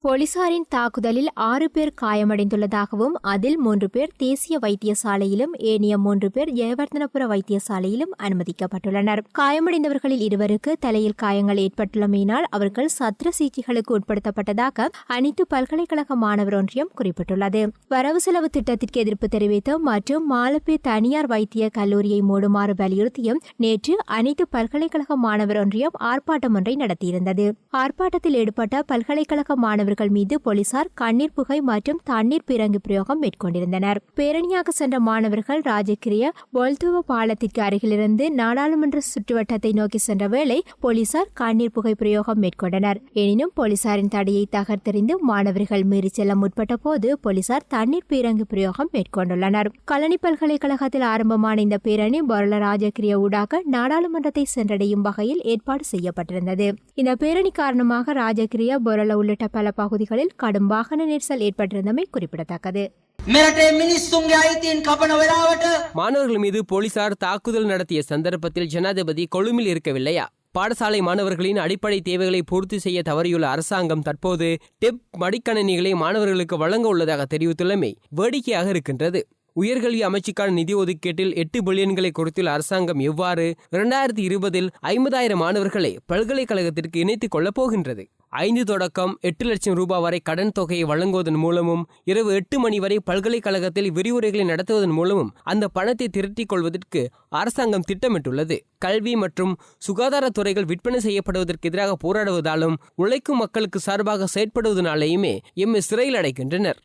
போலீசாரின் தாக்குதலில் 6 பேர் காயமடைந்துள்ளதாகவும் அதில் 3 பேர் தேசிய வைத்தியசாலையிலும் ஏனைய 3 பேர் ஜெயவர்தனபுர வைத்தியசாலையிலும் அனுமதிக்கப்பட்டுள்ளனர். காயமடைந்தவர்களில் 2 தலையில் காயங்கள் ஏற்பட்டுள்ளமையினால் அவர்கள் சத்திர சிகிச்சைகளுக்கு உட்படுத்தப்பட்டதாக அனைத்து பல்கலைக்கழக மாணவர் ஒன்றியம் குறிப்பிட்டுள்ளது. வரவு செலவு திட்டத்திற்கு எதிர்ப்பு தெரிவித்து மற்றும் மாலப்பே தனியார் வைத்திய கல்லூரியை மூடுமாறு வலியுறுத்தியும் நேற்று அனைத்து பல்கலைக்கழக மாணவர் ஒன்றியம் ஆர்ப்பாட்டம் ஒன்றை நடத்தியிருந்தது. ஆர்ப்பாட்டத்தில் ஈடுபட்ட பல்கலைக்கழக மாணவர் மீது போலீசார் கண்ணீர் புகை மற்றும் தண்ணீர் பீரங்கி பிரயோகம் மேற்கொண்டிருந்தனர். பேரணியாக சென்ற மாணவர்கள் ராஜகிரிய பொல்துவ பாலத்திற்கு அருகிலிருந்து நாடாளுமன்ற சுற்றுவட்டத்தை நோக்கி சென்ற வேளை போலீசார் கண்ணீர் புகை பிரயோகம் மேற்கொண்டனர். எனினும் போலீசாரின் தடையை தகர்த்தெறிந்து மாணவர்கள் மீறி செல்ல முற்பட்ட போது போலீசார் தண்ணீர் பீரங்கி பிரயோகம் மேற்கொண்டுள்ளனர். கலனி பல்கலைக்கழகத்தில் ஆரம்பமான இந்த பேரணி பொரல ராஜகிரிய ஊடாக நாடாளுமன்றத்தை சென்றடையும் வகையில் ஏற்பாடு செய்யப்பட்டிருந்தது. இந்த பேரணி காரணமாக ராஜகிரிய பொரல உள்ளிட்ட பல பகுதிகளில் கடும் வாகன நெரிசல் ஏற்பட்டிருந்தமை குறிப்பிடத்தக்கது. மாணவர்கள் மீது போலீசார் தாக்குதல் நடத்திய சந்தர்ப்பத்தில் ஜனாதிபதி கொழும்பில் இருக்கவில்லையா? பாடசாலை மாணவர்களின் அடிப்படை தேவைகளை பூர்த்தி செய்ய தவறியுள்ள அரசாங்கம் தற்போது டெப் மடிக்கணினிகளை மாணவர்களுக்கு வழங்க உள்ளதாக தெரிவித்துள்ளமை வேடிக்கையாக இருக்கின்றது. உயர்கல்வி அமைச்சுக்கான நிதி ஒதுக்கீட்டில் 8 பில்லியன்களை கொடுத்துள்ள அரசாங்கம் எவ்வாறு 2020 50,000 மாணவர்களை பல்கலைக்கழகத்திற்கு இணைத்துக் கொள்ளப் போகின்றது? 5 தொடக்கம் 8 லட்சம் ரூபாய் வரை கடன் தொகையை வழங்குவதன் மூலமும் இரவு 8 மணி வரை பல்கலைக்கழகத்தில் விரிவுரைகளை நடத்துவதன் மூலமும் அந்த பணத்தை திரட்டிக் கொள்வதற்கு அரசாங்கம் திட்டமிட்டுள்ளது. கல்வி மற்றும் சுகாதாரத்துறைகள் விற்பனை செய்யப்படுவதற்கு எதிராக போராடுவதாலும் உழைக்கும் மக்களுக்கு சார்பாக செயற்படுவதனாலேயுமே எம்மை சிறையில் அடைக்கின்றனர்.